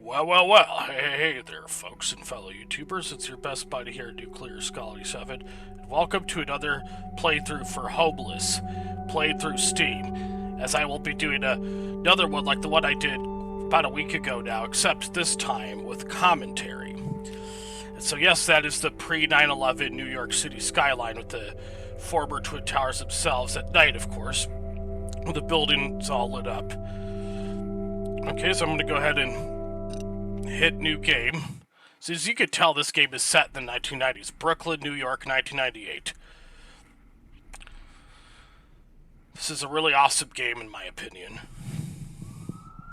Well, hey there, folks and fellow YouTubers. It's your best buddy here, Nuclear Scholarly 7, and welcome to another playthrough for Homeless, played through Steam, as I will be doing another one like the one I did about a week ago now, except this time with commentary. And so yes, that is the pre-9/11 New York City skyline with the former Twin Towers themselves, at night, of course, with the buildings all lit up. Okay, so I'm going to go ahead and hit new game. So as you can tell, this game is set in the 1990s. Brooklyn, New York, 1998. This is a really awesome game in my opinion.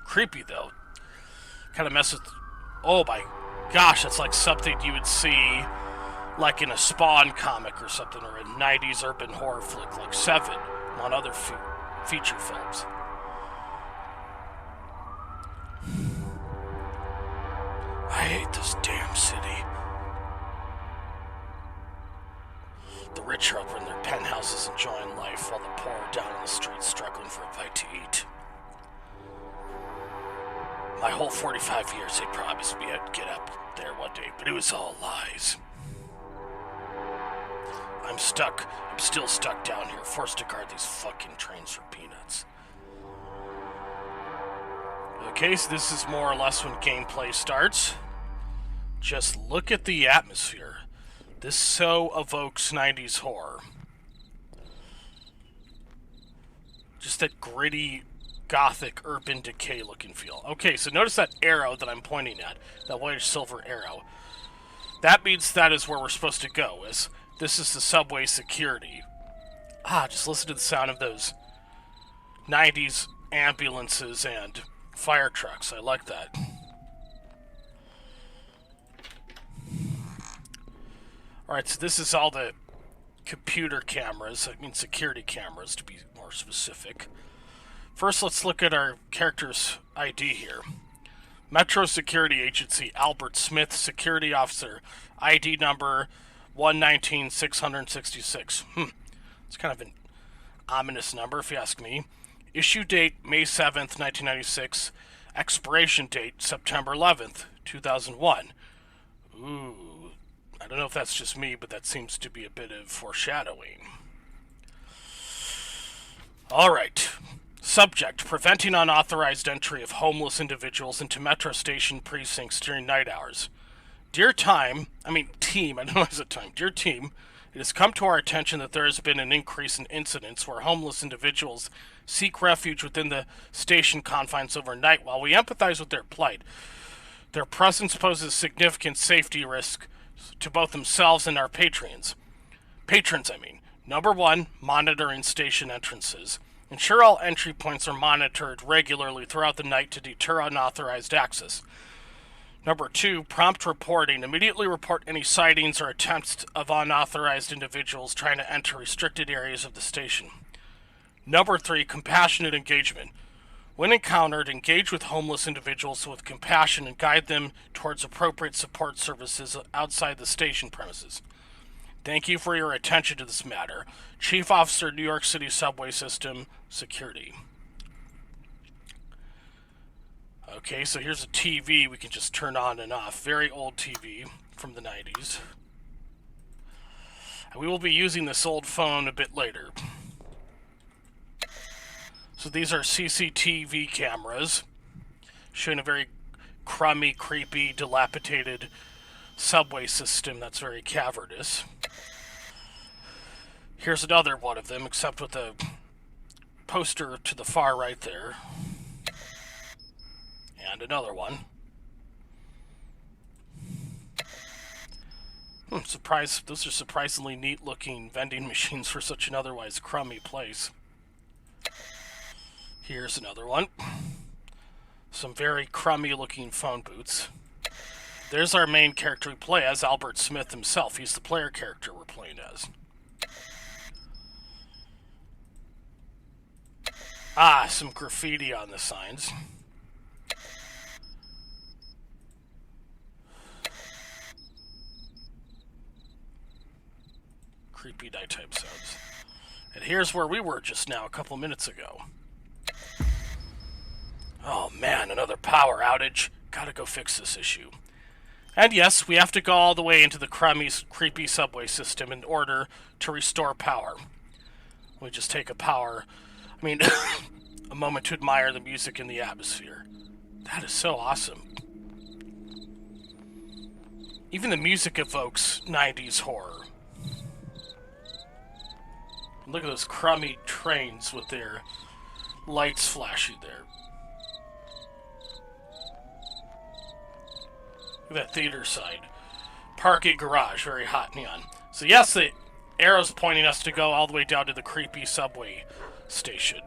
Creepy though. Kind of messes with... Oh my gosh, that's like something you would see like in a Spawn comic or something, or a 90s urban horror flick like Seven, on other feature films. I hate this damn city. The rich are up in their penthouses enjoying life, while the poor are down in the streets struggling for a bite to eat. My whole 45 years they promised me I'd get up there one day, but it was all lies. I'm stuck. I'm still stuck down here, forced to guard these fucking trains for peanuts. Okay, so this is more or less when gameplay starts. Just look at the atmosphere. This so evokes 90s horror. Just that gritty, gothic, urban decay looking feel. Okay, so notice that arrow that I'm pointing at, that whitish silver arrow. That means that is where we're supposed to go, as this is the subway security. Just listen to the sound of those 90s ambulances and fire trucks. I like that. Alright, so this is all the computer cameras, I mean security cameras to be more specific. First, let's look at our character's ID here. Metro Security Agency, Albert Smith, Security Officer, ID number 119666. It's kind of an ominous number if you ask me. Issue date, May 7th, 1996. Expiration date, September 11th, 2001. Ooh, I don't know if that's just me, but that seems to be a bit of foreshadowing. Alright. Subject, preventing unauthorized entry of homeless individuals into metro station precincts during night hours. Dear team, I don't know what's a time. Dear team, it has come to our attention that there has been an increase in incidents where homeless individuals seek refuge within the station confines overnight. While we empathize with their plight, their presence poses significant safety risk to both themselves and our patrons. Number one, monitoring station entrances. Ensure all entry points are monitored regularly throughout the night to deter unauthorized access. Number two, prompt reporting. Immediately report any sightings or attempts of unauthorized individuals trying to enter restricted areas of the station. Number three, compassionate engagement. When encountered, engage with homeless individuals with compassion and guide them towards appropriate support services outside the station premises. Thank you for your attention to this matter. Chief Officer, New York City Subway System Security. Okay, so here's a TV we can just turn on and off. Very old TV from the 90s. And we will be using this old phone a bit later. So these are CCTV cameras showing a very crummy, creepy, dilapidated subway system that's very cavernous. Here's another one of them, except with a poster to the far right there. And another one. Those are surprisingly neat looking vending machines for such an otherwise crummy place. Here's another one. Some very crummy looking phone booths. There's our main character we play as, Albert Smith himself. He's the player character we're playing as. Some graffiti on the signs. Creepy night type sounds. And here's where we were just now, a couple minutes ago. Oh man, another power outage. Gotta go fix this issue. And yes, we have to go all the way into the creepy subway system in order to restore power. We just take I mean, a moment to admire the music in the atmosphere. That is so awesome. Even the music evokes 90s horror. Look at those crummy trains with their lights flashing there. Look at that theater side. Parking garage, very hot neon. So yes, the arrow's pointing us to go all the way down to the creepy subway station.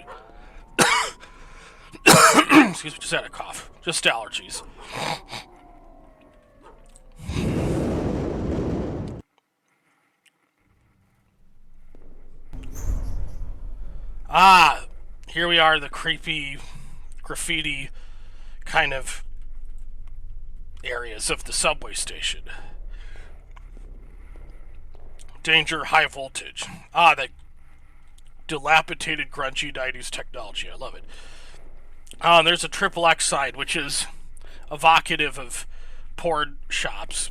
Excuse me, just had a cough. Just allergies. Ah, here we are, the creepy graffiti kind of areas of the subway station. Danger, high voltage. Ah, that dilapidated, grungy 90s technology. I love it. There's a triple X side, which is evocative of porn shops.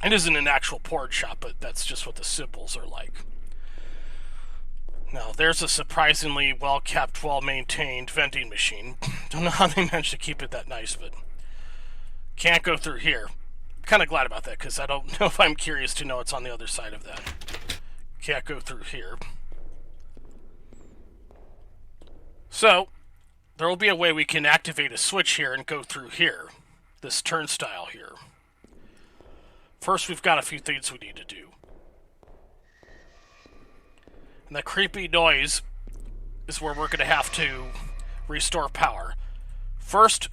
It isn't an actual porn shop, but that's just what the symbols are like. Now, there's a surprisingly well-kept, well-maintained vending machine. Don't know how they managed to keep it that nice, but can't go through here. Kind of glad about that, because I don't know if I'm curious to know what's on the other side of that. Can't go through here. So, there will be a way we can activate a switch here and go through here. This turnstile here. First, we've got a few things we need to do. And that creepy noise is where we're going to have to restore power. First,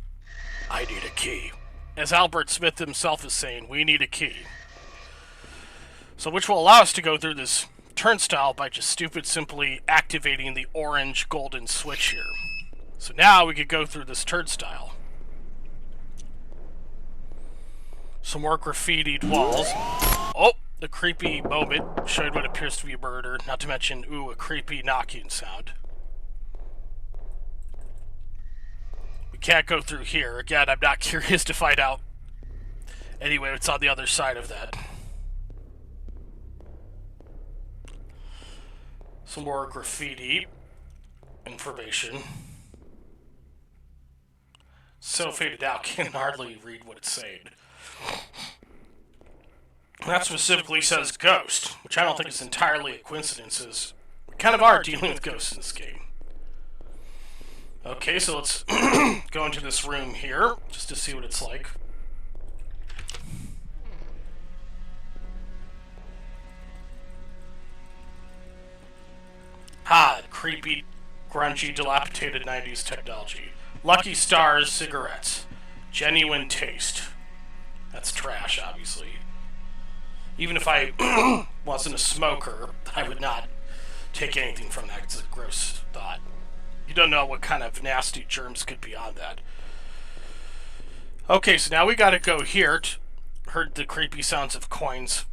I need a key. As Albert Smith himself is saying, we need a key. So which will allow us to go through this turnstile by just simply activating the orange golden switch here. So now we could go through this turnstile. Some more graffitied walls. Oh! The creepy moment showed what appears to be a murder, not to mention, ooh, a creepy knocking sound. We can't go through here. Again, I'm not curious to find out. Anyway, it's on the other side of that. Some more graffiti information. So faded out, can hardly read what it's saying. That specifically says ghost, which I don't think is entirely a coincidence, as we kind of are dealing with ghosts in this game. Okay, so let's go into this room here, just to see what it's like. Ah, creepy, grungy, dilapidated 90s technology. Lucky Stars cigarettes. Genuine taste. That's trash, obviously. Even if I wasn't a smoker, I would not take anything from that. It's a gross thought. You don't know what kind of nasty germs could be on that. Okay, so now we gotta go here. Heard the creepy sounds of coins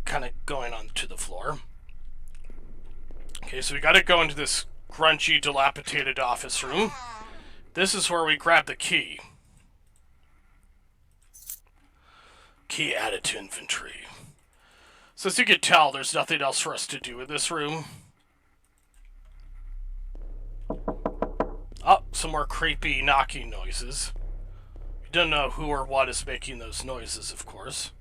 kind of going onto the floor. Okay, so we gotta go into this grungy, dilapidated office room. This is where we grab the key. Key added to inventory. So as you can tell, there's nothing else for us to do in this room. Oh, some more creepy knocking noises. We don't know who or what is making those noises, of course.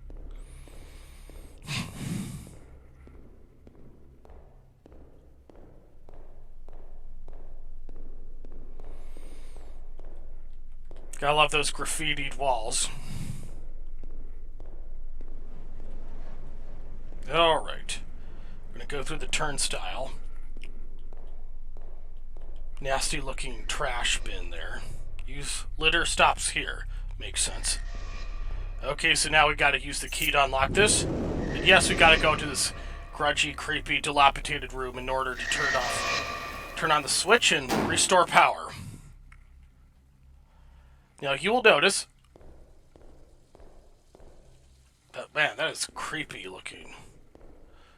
Gotta love those graffitied walls. Alright. We're gonna go through the turnstile. Nasty looking trash bin there. Use litter stops here. Makes sense. Okay, so now we gotta use the key to unlock this. And yes, we gotta go to this grungy, creepy, dilapidated room in order to turn on the switch and restore power. Now, you will notice that, man, that is creepy looking.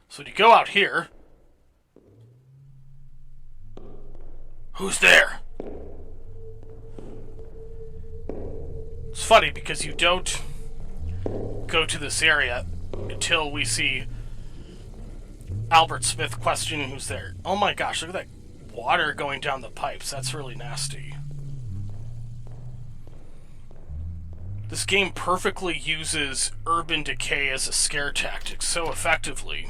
So when you go out here, who's there? It's funny because you don't go to this area until we see Albert Smith questioning who's there. Oh my gosh, look at that water going down the pipes. That's really nasty. This game perfectly uses urban decay as a scare tactic so effectively.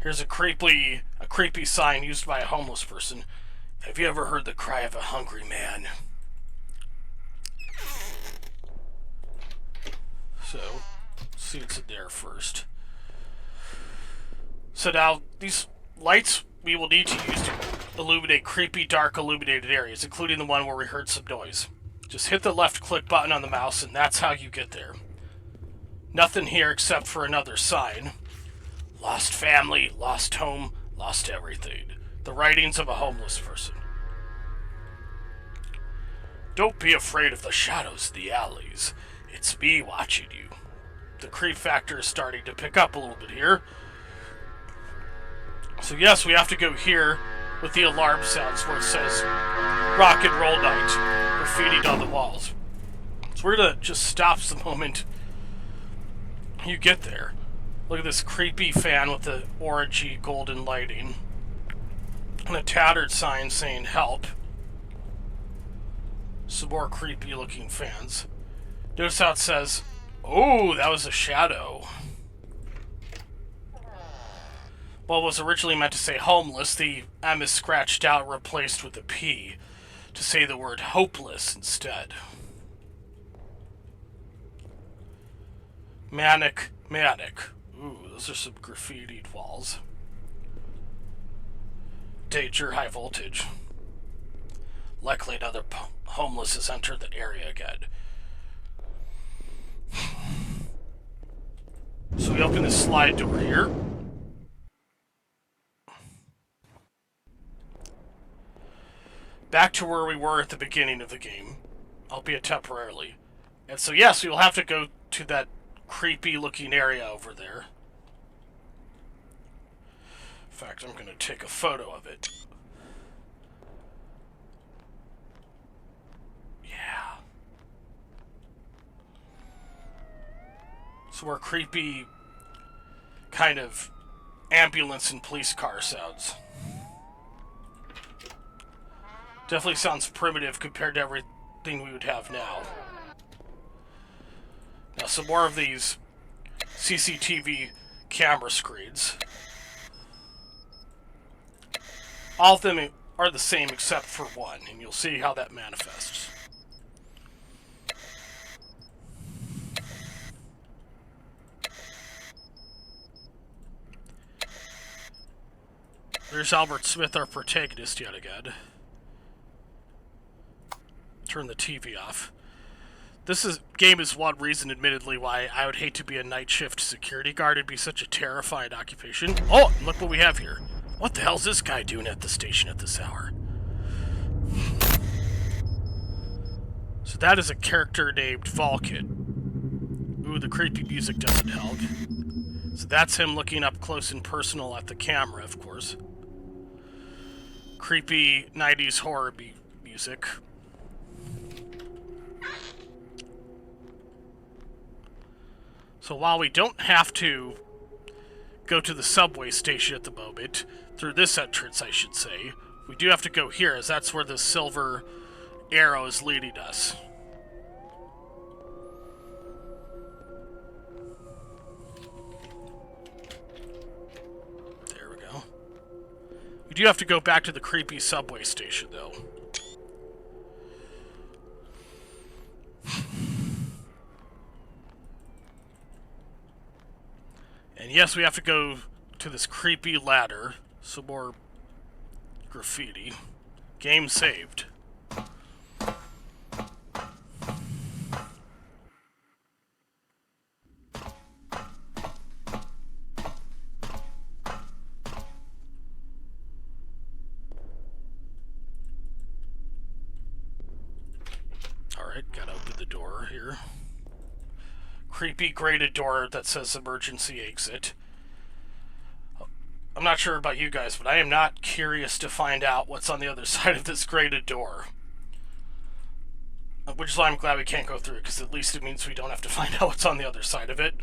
Here's a creepy sign used by a homeless person. Have you ever heard the cry of a hungry man? So, let's see what's in there first. So now, these lights we will need to use to illuminate creepy, dark, illuminated areas, including the one where we heard some noise. Just hit the left click button on the mouse, and that's how you get there. Nothing here except for another sign. Lost family, lost home, lost everything. The writings of a homeless person. Don't be afraid of the shadows in the alleys. It's me watching you. The creep factor is starting to pick up a little bit here. So yes, we have to go here with the alarm sounds where it says rock and roll night graffitied on the walls. So we're gonna just stop the moment you get there. Look at this creepy fan with the orangey golden lighting. And a tattered sign saying help. Some more creepy looking fans. Notice how it says, oh, that was a shadow. What was originally meant to say homeless, the M is scratched out and replaced with a P to say the word hopeless instead. Manic, manic. Ooh, those are some graffitied walls. Danger, high voltage. Likely another homeless has entered the area again. So we open this slide door here. Back to where we were at the beginning of the game, albeit temporarily. And so yes, we will have to go to that creepy looking area over there. In fact, I'm going to take a photo of it. Yeah. So more creepy kind of ambulance and police car sounds. Definitely sounds primitive compared to everything we would have now. Now some more of these CCTV camera screens. All of them are the same except for one, and you'll see how that manifests. There's Albert Smith, our protagonist, yet again. Turn the TV off. This game is one reason, admittedly, why I would hate to be a night shift security guard. It'd be such a terrifying occupation. Oh, look what we have here. What the hell's this guy doing at the station at this hour? So that is a character named Vulcan. Ooh, the creepy music doesn't help. So that's him looking up close and personal at the camera, of course. Creepy 90s horror music. So while we don't have to go to the subway station at the moment, through this entrance I should say, we do have to go here, as that's where the silver arrow is leading us. There we go. We do have to go back to the creepy subway station though. And yes, we have to go to this creepy ladder. Some more graffiti. Game saved. Alright, gotta open the door here. Creepy grated door that says emergency exit. I'm not sure about you guys, but I am not curious to find out what's on the other side of this grated door. Which is why I'm glad we can't go through it, because at least it means we don't have to find out what's on the other side of it.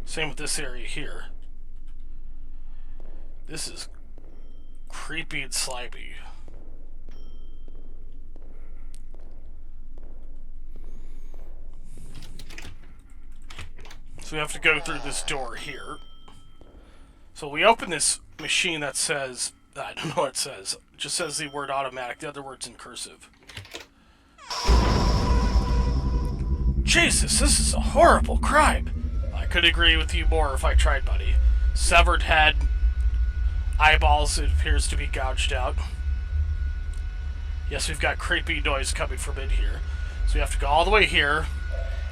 Same with this area here. This is creepy and slimy. So we have to go through this door here. So we open this machine that says, I don't know what it says. It just says the word automatic, the other word's in cursive. Jesus, this is a horrible crime. I could agree with you more if I tried, buddy. Severed head, eyeballs, it appears to be gouged out. Yes, we've got creepy noise coming from in here. So we have to go all the way here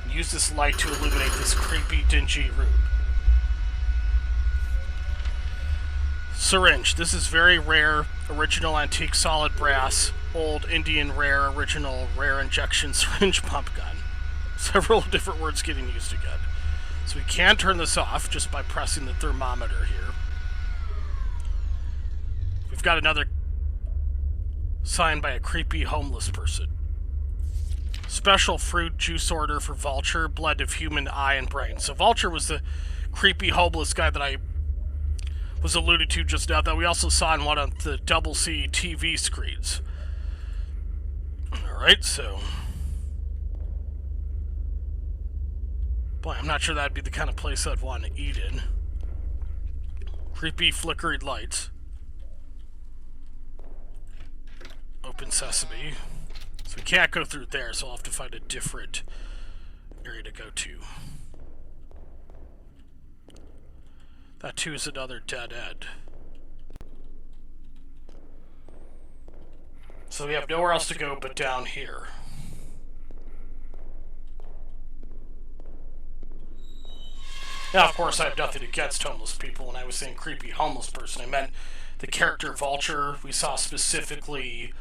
and use this light to illuminate this creepy, dingy room. Syringe. This is very rare, original antique solid brass, old Indian rare, original rare injection syringe pump gun. Several different words getting used again. So we can turn this off just by pressing the thermometer here. We've got another sign by a creepy homeless person. Special fruit juice order for Vulture, blend of human eye and brain. So Vulture was the creepy homeless guy that I was alluded to just now, that we also saw in one of the Double C TV screens. Alright, so... Boy, I'm not sure that'd be the kind of place I'd want to eat in. Creepy flickering lights. Open sesame. So we can't go through there, so I'll have to find a different area to go to. That too is another dead end. So we have nowhere else to go but down here. Now, of course, I have nothing against homeless people. When I was saying creepy homeless person, I meant the character Vulture we saw specifically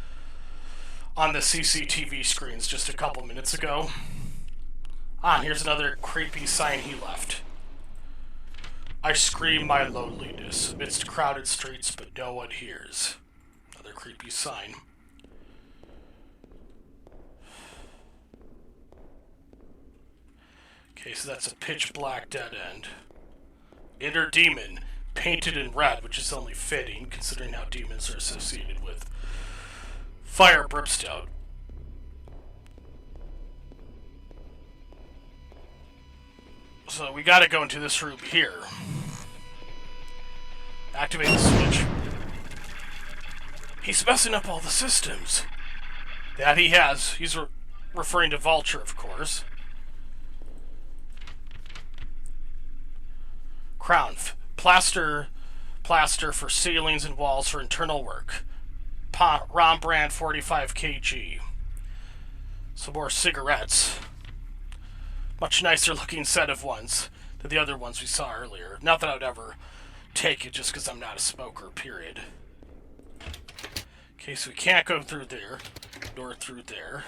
on the CCTV screens just a couple minutes ago. Ah, and here's another creepy sign he left. I scream my loneliness amidst crowded streets, but no one hears. Another creepy sign. Okay, so that's a pitch black dead end. Inner demon, painted in red, which is only fitting, considering how demons are associated with fire brimstone. So we gotta go into this room here. Activate the switch. He's messing up all the systems. That he has. He's referring to Vulture, of course. Crown. Plaster for ceilings and walls for internal work. ROM brand 45 kg. Some more cigarettes. Much nicer looking set of ones than the other ones we saw earlier. Not that I would ever take it just because I'm not a smoker, period. Okay, so we can't go through there, nor through there.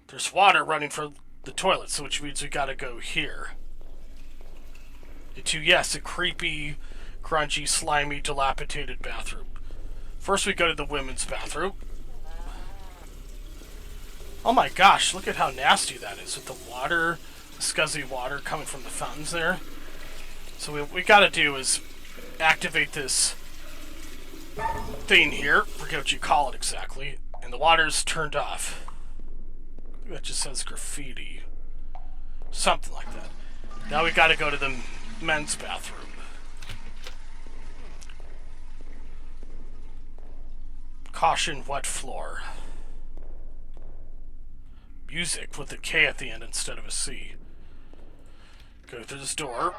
There's water running from the toilet, so which means we gotta go here. Into, yes, a creepy, grungy, slimy, dilapidated bathroom. First we go to the women's bathroom. Oh my gosh, look at how nasty that is with the water, the scuzzy water coming from the fountains there. So what we gotta do is activate this thing here, forget what you call it exactly, and the water's turned off. That just says graffiti. Something like that. Now we gotta go to the men's bathroom. Caution, wet floor. Music with a K at the end instead of a C. Go through this door.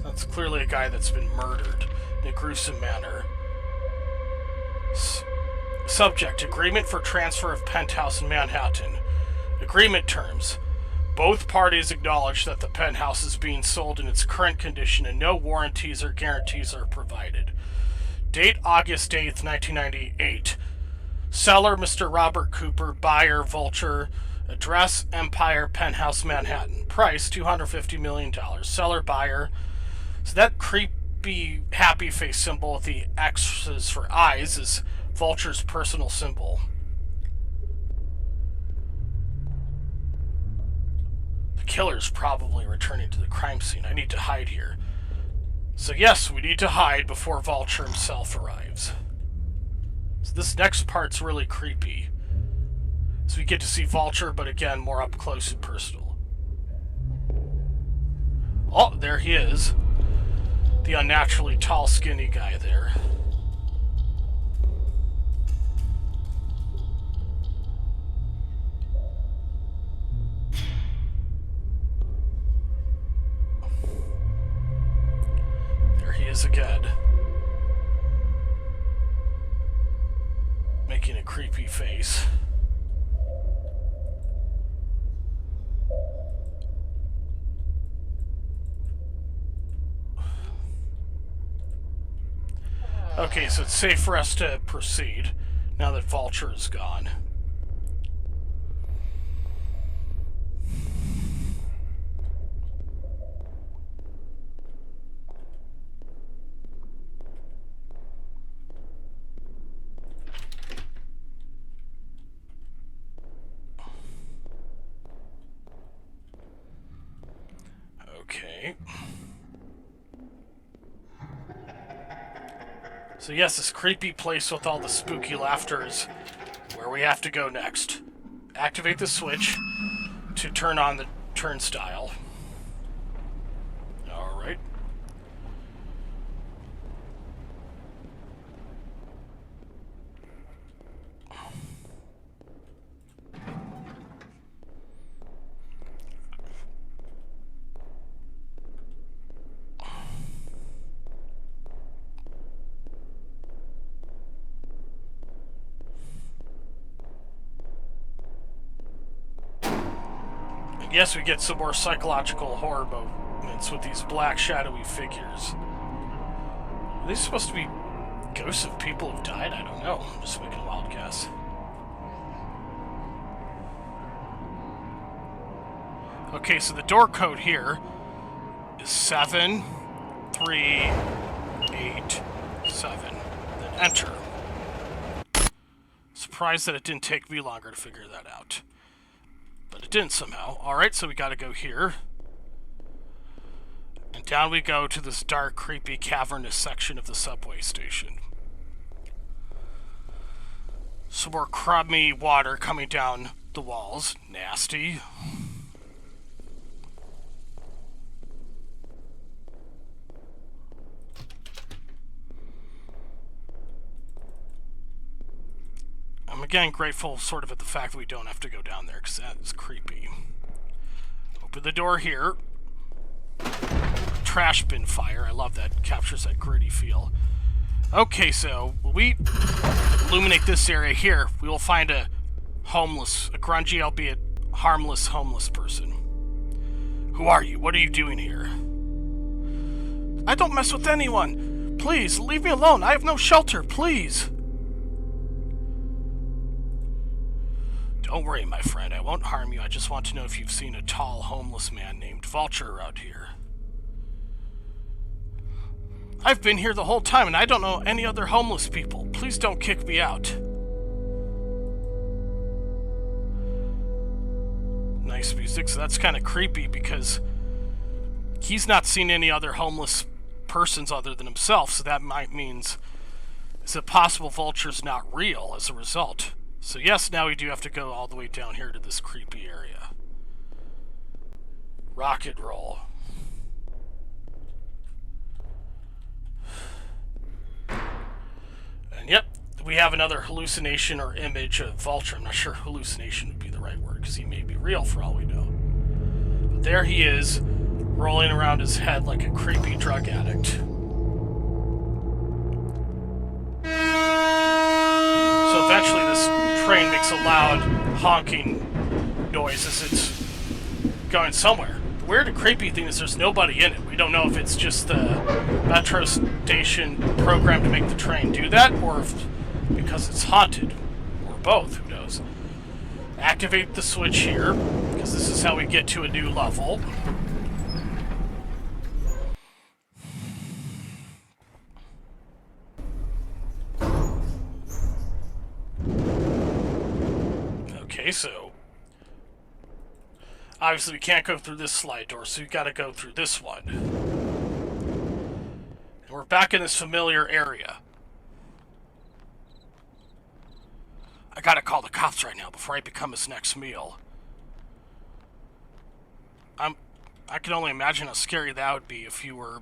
That's clearly a guy that's been murdered in a gruesome manner. Subject, agreement for transfer of penthouse in Manhattan. Agreement terms. Both parties acknowledge that the penthouse is being sold in its current condition and no warranties or guarantees are provided. Date August 8th, 1998. Seller, Mr. Robert Cooper. Buyer, Vulture. Address, Empire, Penthouse, Manhattan. Price, $250 million. Seller, buyer. So that creepy happy face symbol with the X's for eyes is Vulture's personal symbol. The killer's probably returning to the crime scene. I need to hide here. So yes, we need to hide before Vulture himself arrives. So this next part's really creepy. So we get to see Vulture, but again, more up close and personal. Oh, there he is. The unnaturally tall, skinny guy there. There he is again. Making a creepy face. Okay, so it's safe for us to proceed now that Vulture is gone. Okay. So yes, this creepy place with all the spooky laughter is where we have to go next. Activate the switch to turn on the turnstile. Alright. Yes, we get some more psychological horror moments with these black, shadowy figures. Are these supposed to be ghosts of people who've died? I don't know. I'm just making a wild guess. Okay, so the door code here is 7387. Then enter. Surprised that it didn't take me longer to figure that out. But it didn't somehow. Alright, so we gotta go here. And down we go to this dark, creepy, cavernous section of the subway station. Some more crummy water coming down the walls. Nasty. I'm again grateful sort of at the fact that we don't have to go down there, because that is creepy. Open the door here. Trash bin fire. I love that. Captures that gritty feel. Okay, so when we illuminate this area here, we will find a grungy, albeit harmless, homeless person. Who are you? What are you doing here? I don't mess with anyone. Please, leave me alone. I have no shelter. Please. Don't worry, my friend. I won't harm you. I just want to know if you've seen a tall, homeless man named Vulture around here. I've been here the whole time, and I don't know any other homeless people. Please don't kick me out. Nice music. So that's kind of creepy because he's not seen any other homeless persons other than himself, so that might means is it possible Vulture's not real as a result? So yes, now we do have to go all the way down here to this creepy area. Rock and roll. And yep, we have another hallucination or image of Vulture. I'm not sure hallucination would be the right word, because he may be real for all we know. But there he is, rolling around his head like a creepy drug addict. So eventually this train makes a loud honking noise as it's going somewhere. The weird and creepy thing is there's nobody in it. We don't know if it's just the metro station programmed to make the train do that, or if because it's haunted, or both, who knows. Activate the switch here, because this is how we get to a new level. Okay, so obviously we can't go through this slide door, so we gotta go through this one. And we're back in this familiar area. I gotta call the cops right now before I become his next meal. I can only imagine how scary that would be if you were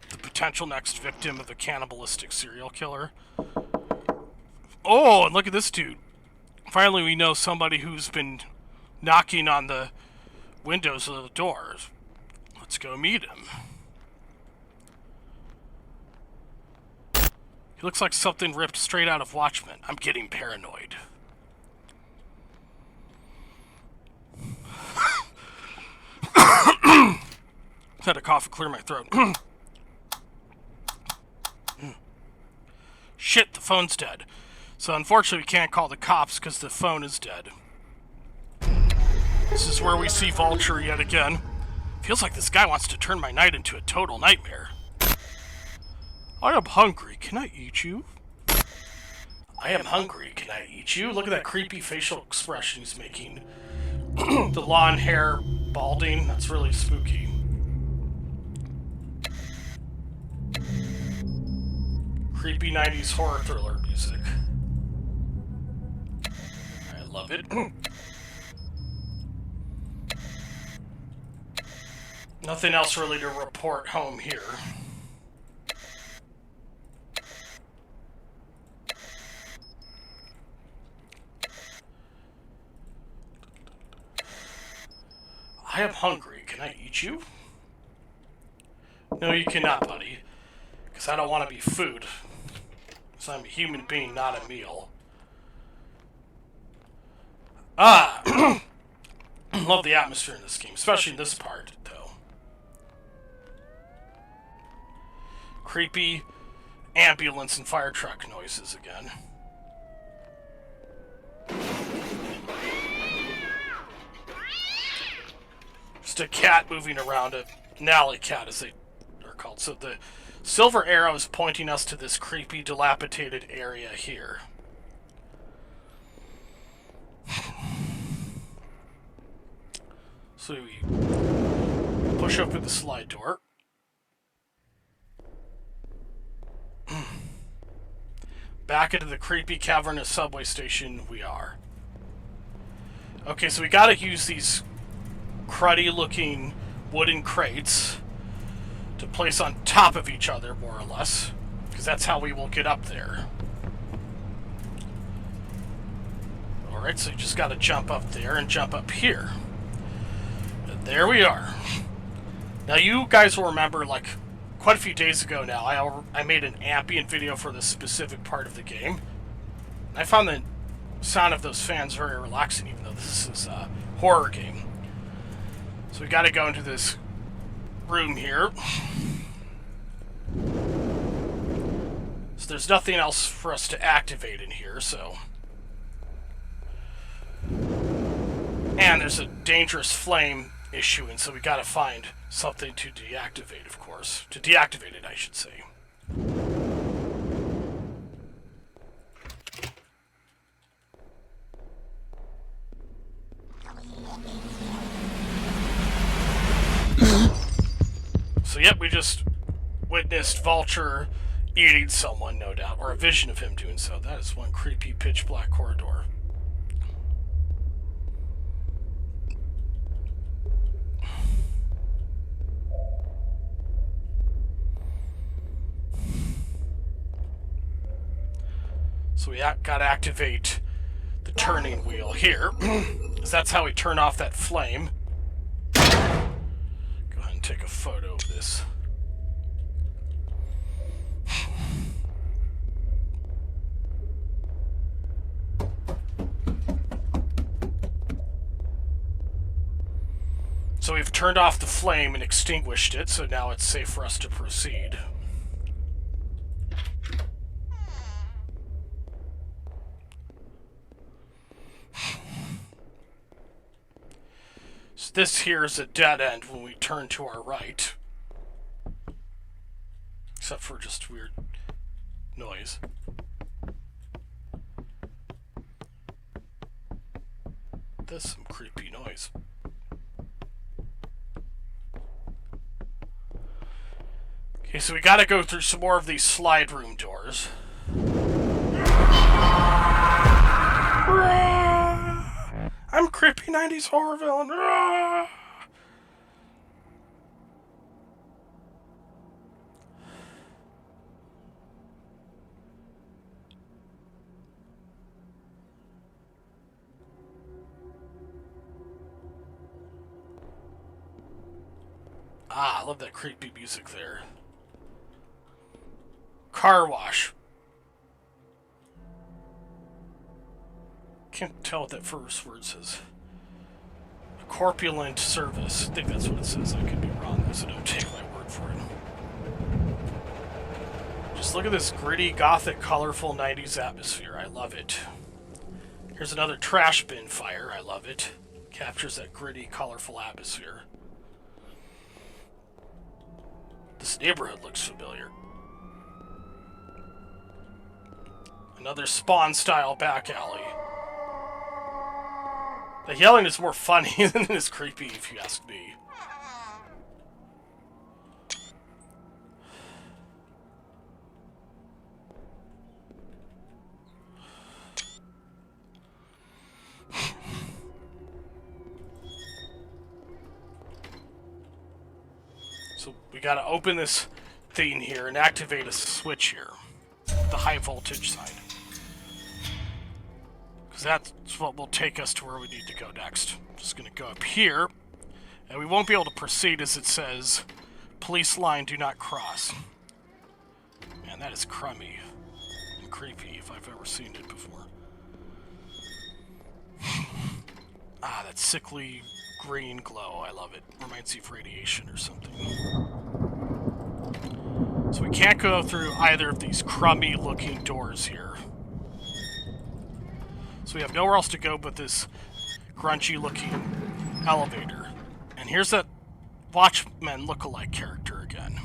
the potential next victim of a cannibalistic serial killer. Oh, and look at this dude. Finally, we know somebody who's been knocking on the windows of the doors. Let's go meet him. He looks like something ripped straight out of Watchmen. I'm getting paranoid. Had to cough and clear my throat. Shit, the phone's dead. So unfortunately we can't call the cops because the phone is dead. This is where we see Vulture yet again. Feels like this guy wants to turn my night into a total nightmare. I am hungry. Can I eat you? I am hungry. Can I eat you? Look at that creepy facial expression he's making. The long hair balding. That's really spooky. Creepy 90s horror thriller music. I love it. Nothing else really to report home here. I am hungry. Can I eat you? No, you cannot, buddy. Because I don't want to be food. Because I'm a human being, not a meal. Ah! Love the atmosphere in this game, especially in this part, though. Creepy ambulance and fire truck noises again. Just a cat moving around, an alley cat as they are called. So the silver arrow is pointing us to this creepy, dilapidated area here. So we push open the slide door. Back into the creepy, cavernous subway station we are. Okay, so we gotta use these cruddy-looking wooden crates to place on top of each other, more or less, because that's how we will get up there. Alright, so you just gotta jump up there and jump up here. And there we are. Now you guys will remember, like, quite a few days ago now, I made an ambient video for this specific part of the game. I found the sound of those fans very relaxing, even though this is a horror game. So we gotta go into this room here. So there's nothing else for us to activate in here, so... And there's a dangerous flame issue, and so we gotta find something to deactivate, of course. To deactivate it, I should say. So yep, we just witnessed Vulture eating someone, no doubt, or a vision of him doing so. That is one creepy pitch black corridor. So we gotta activate the turning wheel here, because that's how we turn off that flame. Go ahead and take a photo of this. So we've turned off the flame and extinguished it, so now it's safe for us to proceed. So this here is a dead end when we turn to our right. Except for just weird noise. That's some creepy noise. Okay, so we gotta go through some more of these slide room doors. I'm a creepy 90s horror villain. Ah, I love that creepy music there. Car wash. Can't tell what that first word says. A corpulent service. I think that's what it says. I could be wrong, so don't take my word for it. Just look at this gritty, gothic, colorful 90s atmosphere. I love it. Here's another trash bin fire. I love it. Captures that gritty, colorful atmosphere. This neighborhood looks familiar. Another Spawn-style back alley. The yelling is more funny than it is creepy, if you ask me. So we gotta open this thing here and activate a switch here. The high voltage side. Because that's what will take us to where we need to go next. Just gonna go up here. And we won't be able to proceed as it says, police line do not cross. Man, that is crummy and creepy if I've ever seen it before. Ah, that sickly green glow. I love it. Reminds you of radiation or something. So we can't go through either of these crummy looking doors here. So we have nowhere else to go but this grungy looking elevator. And here's that Watchmen look-alike character again.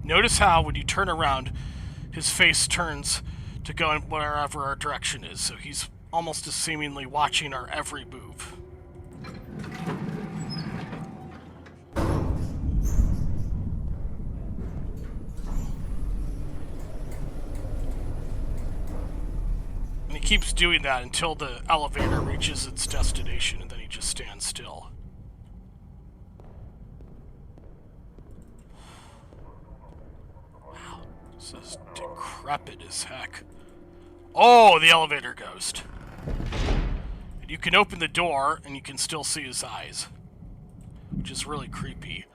Notice how when you turn around, his face turns to go in wherever our direction is. So he's almost as seemingly watching our every move. And he keeps doing that until the elevator reaches its destination, and then he just stands still. Wow, this is decrepit as heck. Oh, the elevator ghost. And you can open the door, and you can still see his eyes, which is really creepy.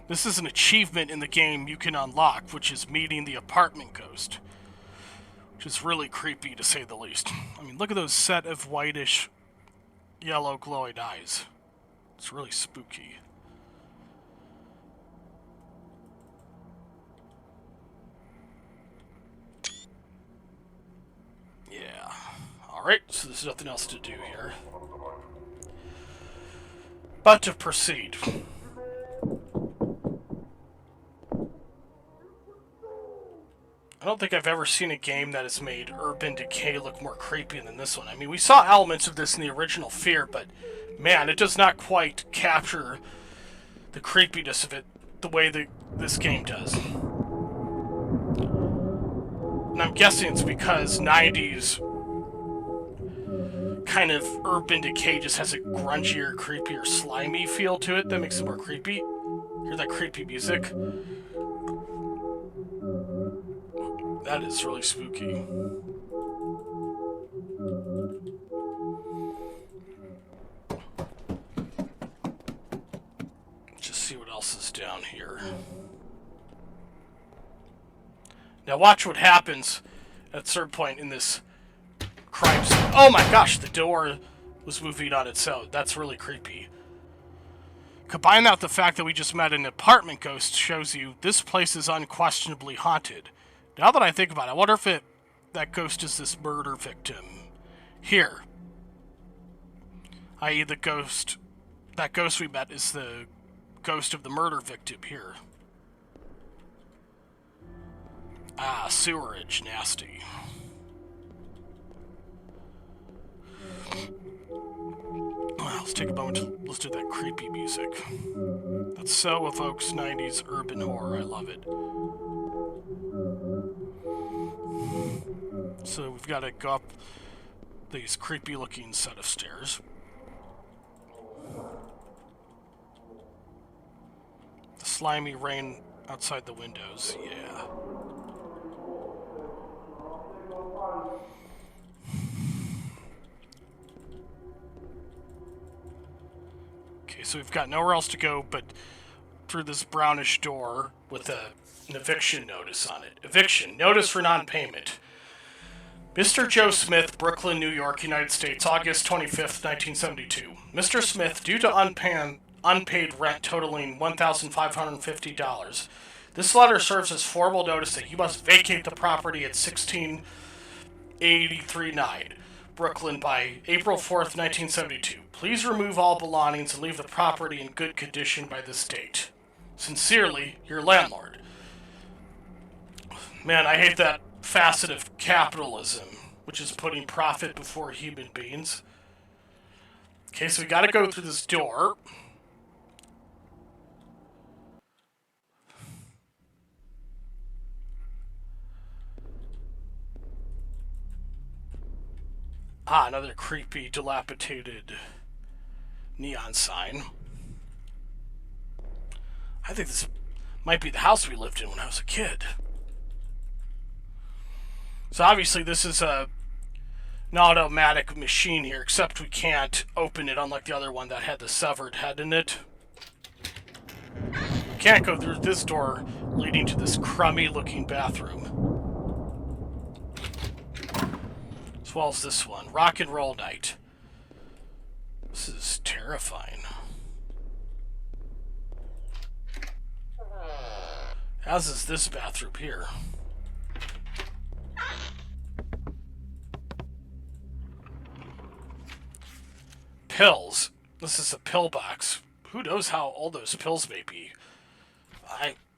This is an achievement in the game you can unlock, which is meeting the apartment ghost, which is really creepy to say the least. I mean, look at those set of whitish, yellow glowing eyes. It's really spooky. Yeah. Alright, so there's nothing else to do here. But to proceed. I don't think I've ever seen a game that has made urban decay look more creepy than this one. I mean, we saw elements of this in the original Fear, but man, it does not quite capture the creepiness of it the way that this game does. And I'm guessing it's because 90s kind of urban decay just has a grungier, creepier, slimy feel to it that makes it more creepy. Hear that creepy music? That is really spooky. Just see what else is down here. Now watch what happens at a certain point in this crime scene. Oh my gosh, the door was moving on its own. That's really creepy. Combine that with the fact that we just met an apartment ghost shows you this place is unquestionably haunted. Now that I think about it, I wonder if that ghost is this murder victim here. I.e. the ghost That ghost we met is the ghost of the murder victim here. Ah, sewerage. Nasty. Well, let's take a moment to listen to that creepy music. That so evokes 90s urban horror. I love it. So we've got to go up these creepy looking set of stairs. The slimy rain outside the windows, yeah. Okay, so we've got nowhere else to go but through this brownish door with an eviction notice on it. Eviction, notice for non-payment. Mr. Joe Smith, Brooklyn, New York, United States, August 25th, 1972. Mr. Smith, due to unpaid rent totaling $1,550. This letter serves as formal notice that you must vacate the property at 1683-9, Brooklyn by April 4th, 1972. Please remove all belongings and leave the property in good condition by this date. Sincerely, your landlord. Man, I hate that facet of capitalism, which is putting profit before human beings. Okay, so we gotta go through this door. Ah, another creepy, dilapidated neon sign. I think this might be the house we lived in when I was a kid. So obviously this is an automatic machine here, except we can't open it unlike the other one that had the severed head in it. Can't go through this door leading to this crummy looking bathroom. As well as this one, rock and roll night. This is terrifying. As is this bathroom here. Pills. This is a pill box. Who knows how old those pills may be?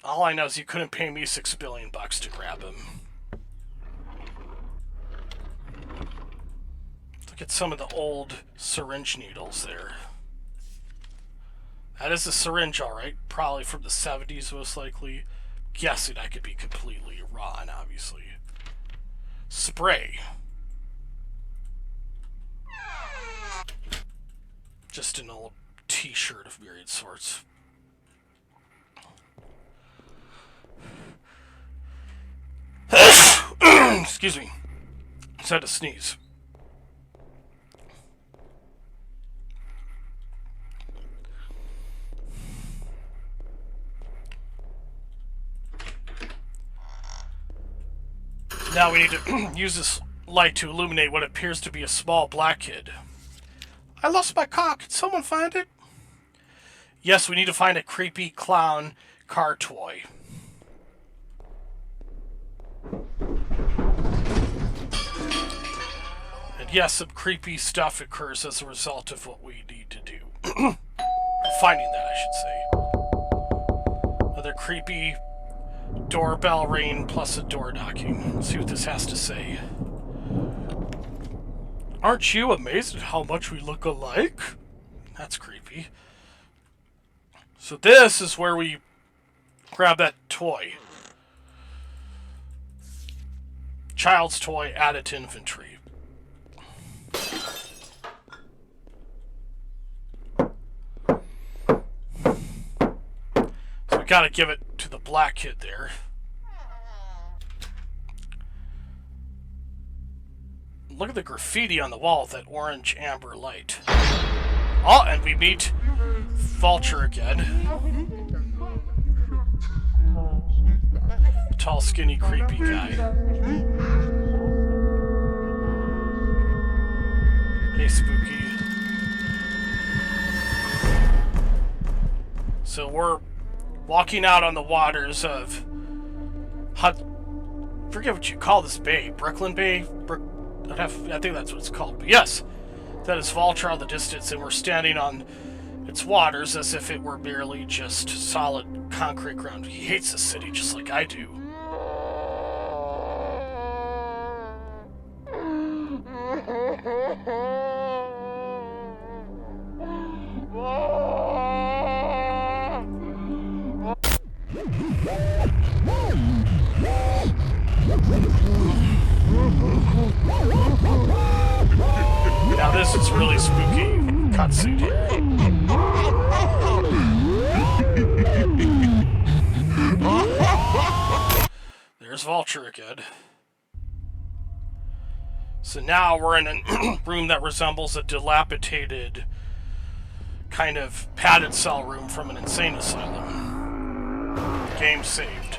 All I know is you couldn't pay me $6 billion to grab them. Look at some of the old syringe needles there. That is a syringe, alright. Probably from the 70s, most likely. Guessing I could be completely wrong, obviously. Spray. Just an old t-shirt of myriad sorts. Excuse me. Just had to sneeze. Now we need to use this light to illuminate what appears to be a small black kid. I lost my car. Can someone find it? Yes, we need to find a creepy clown car toy. And yes, some creepy stuff occurs as a result of what we need to do. Finding that, I should say. Another creepy doorbell ring plus a door knocking. Let's see what this has to say. Aren't you amazed at how much we look alike? That's creepy. So this is where we grab that toy. Child's toy added to inventory. So we gotta give it to the black kid there. Look at the graffiti on the wall with that orange amber light. Oh, and we meet Vulture again. Tall, skinny, creepy guy. Hey, Spooky. So we're walking out on the waters of forget what you call this bay. Brooklyn Bay? I think that's what it's called. But yes, that is Vulture on the distance, and we're standing on its waters as if it were merely just solid concrete ground. He hates the city just like I do. Now this is really spooky cutscene here. There's Vulture again. So now we're in a room that resembles a dilapidated kind of padded cell room from an insane asylum. Game saved.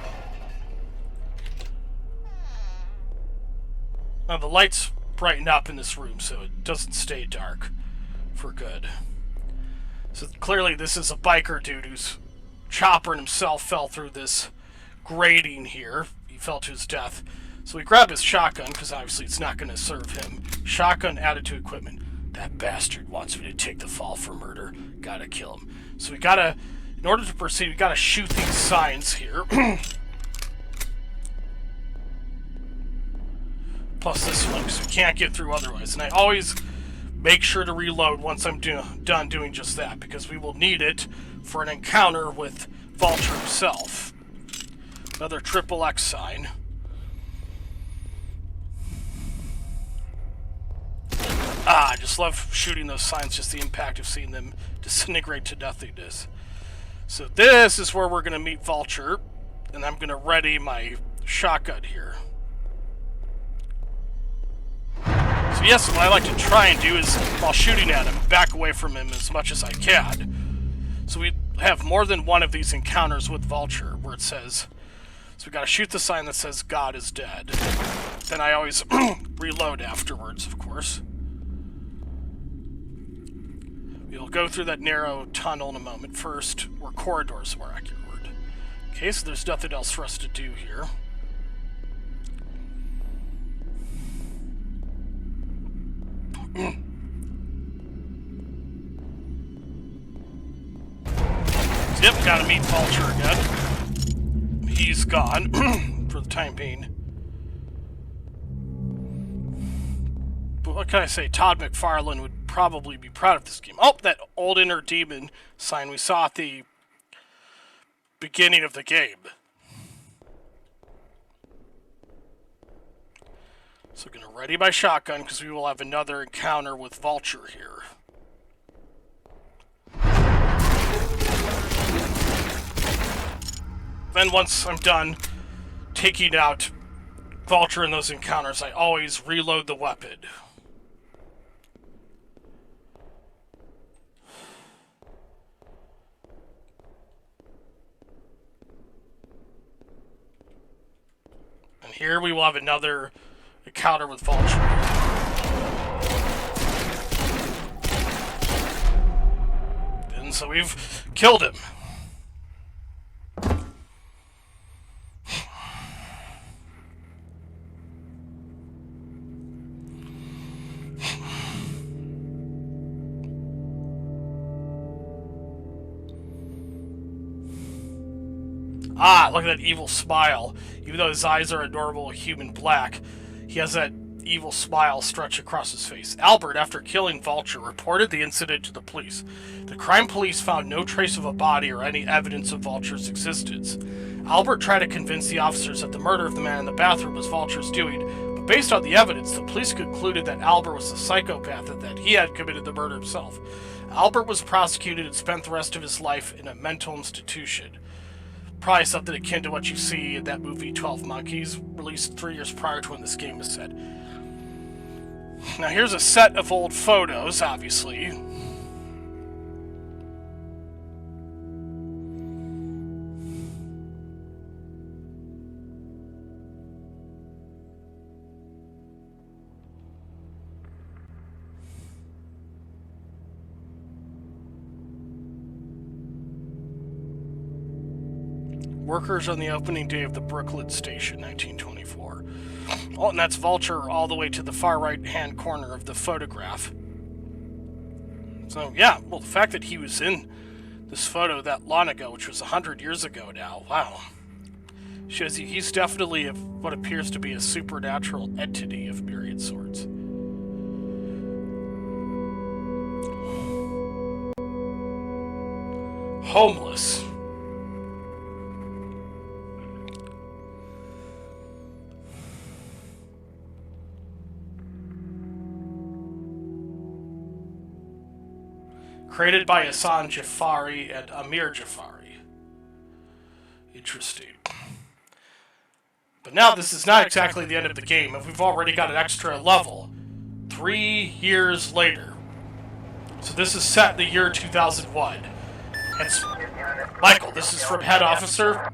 Now the lights brighten up in this room so it doesn't stay dark for good. So clearly this is a biker dude whose chopper himself fell through this grating here. He fell to his death. So we grab his shotgun, because obviously it's not going to serve him. Shotgun added to equipment. That bastard wants me to take the fall for murder. Gotta kill him. So we gotta, in order to proceed, we gotta shoot these signs here. Plus this one, because we can't get through otherwise. And I always make sure to reload once I'm done doing just that, because we will need it for an encounter with Vulture himself. Another XXX sign. I just love shooting those signs, just the impact of seeing them disintegrate to nothingness. So this is where we're going to meet Vulture, and I'm going to ready my shotgun here. So yes, what I like to try and do is, while shooting at him, back away from him as much as I can. So we have more than one of these encounters with Vulture, where it says, so we got to shoot the sign that says God is dead. Then I always reload afterwards, of course. We'll go through that narrow tunnel in a moment. First, or corridors, more accurate word. Okay, so there's nothing else for us to do here. Yep, gotta meet Vulture again. He's gone, for the time being. But what can I say? Todd McFarlane would probably be proud of this game. Oh, that old inner demon sign we saw at the beginning of the game. So I'm going to ready my shotgun because we will have another encounter with Vulture here. Then once I'm done taking out Vulture in those encounters, I always reload the weapon. And here we will have another encounter with Vulture. And so we've killed him. Ah, look at that evil smile. Even though his eyes are a normal human black, he has that evil smile stretch across his face. Albert, after killing Vulture, reported the incident to the police. The crime police found no trace of a body or any evidence of Vulture's existence. Albert tried to convince the officers that the murder of the man in the bathroom was Vulture's doing, but based on the evidence, the police concluded that Albert was the psychopath and that he had committed the murder himself. Albert was prosecuted and spent the rest of his life in a mental institution. Probably something akin to what you see in that movie 12 Monkeys, released 3 years prior to when this game was set. Now here's a set of old photos, obviously. Workers on the opening day of the Brooklyn station, 1924. Oh, and that's Vulture all the way to the far right-hand corner of the photograph. So, yeah, well, the fact that he was in this photo that long ago, which was 100 years ago now, wow. Shows you he's definitely what appears to be a supernatural entity of myriad sorts. Homeless. Created by Hassan Jafari and Amir Jafari. Interesting. But now this is not exactly the end of the game, and we've already got an extra level. 3 years later. So this is set in the year 2001. And Michael, this is from Head Officer.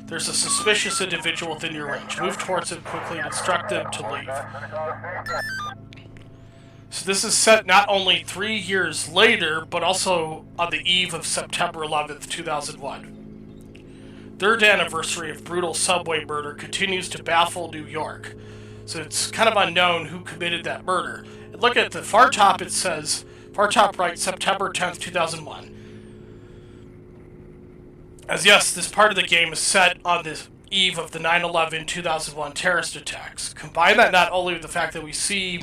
There's a suspicious individual within your range. Move towards him quickly and instruct them to leave. So this is set not only 3 years later, but also on the eve of September 11th, 2001. Third anniversary of brutal subway murder continues to baffle New York. So it's kind of unknown who committed that murder. And look at the far top, it says, far top right, September 10th, 2001. As yes, this part of the game is set on the eve of the 9/11 2001 terrorist attacks. Combine that not only with the fact that we see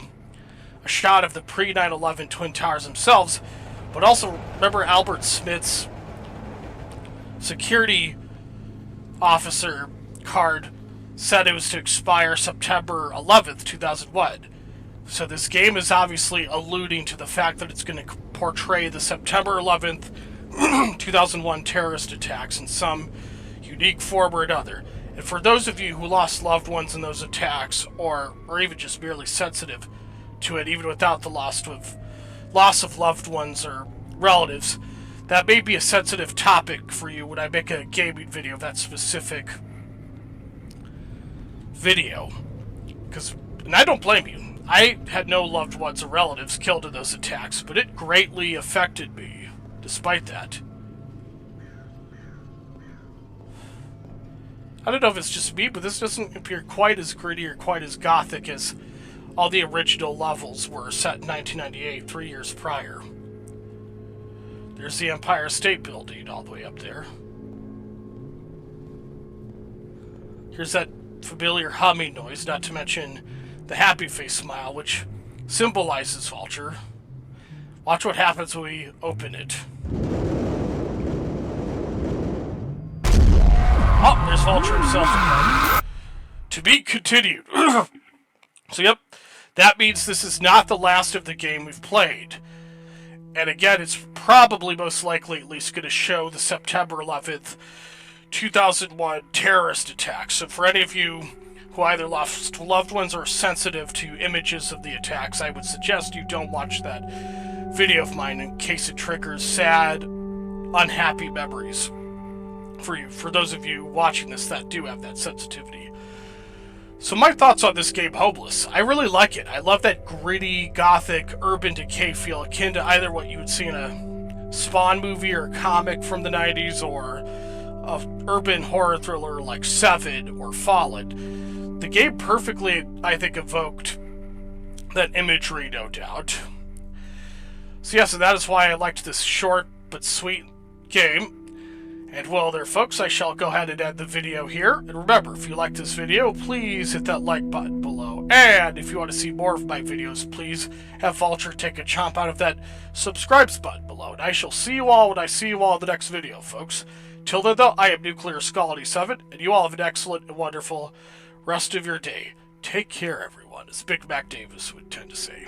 a shot of the pre-9/11 Twin Towers themselves, but also remember Albert Smith's security officer card said it was to expire September 11th, 2001. So this game is obviously alluding to the fact that it's going to portray the September 11th, 2001 terrorist attacks in some unique form or another. And for those of you who lost loved ones in those attacks, or even just merely sensitive to it, even without the loss of loved ones or relatives, that may be a sensitive topic for you when I make a gaming video of that specific video. And I don't blame you. I had no loved ones or relatives killed in those attacks, but it greatly affected me, despite that. I don't know if it's just me, but this doesn't appear quite as gritty or quite as gothic as all the original levels were set in 1998, 3 years prior. There's the Empire State Building all the way up there. Here's that familiar humming noise, not to mention the happy face smile, which symbolizes Vulture. Watch what happens when we open it. Oh, there's Vulture himself again. To be continued. So yep, that means this is not the last of the game we've played. And again, it's probably most likely at least going to show the September 11th, 2001 terrorist attack. So for any of you who either lost loved ones or are sensitive to images of the attacks, I would suggest you don't watch that video of mine in case it triggers sad, unhappy memories for you. For those of you watching this that do have that sensitivity. So my thoughts on this game, Homeless. I really like it. I love that gritty, gothic, urban decay feel, akin to either what you would see in a Spawn movie or comic from the 90s, or an urban horror thriller like Seven or Fallen. The game perfectly, I think, evoked that imagery, no doubt. So yeah, so that is why I liked this short but sweet game. And well there, folks, I shall go ahead and end the video here. And remember, if you like this video, please hit that like button below. And if you want to see more of my videos, please have Vulture take a chomp out of that subscribe button below. And I shall see you all when I see you all in the next video, folks. Till then, though, I am Nuclear Skull 87, and you all have an excellent and wonderful rest of your day. Take care, everyone, as Big Mac Davis would tend to say.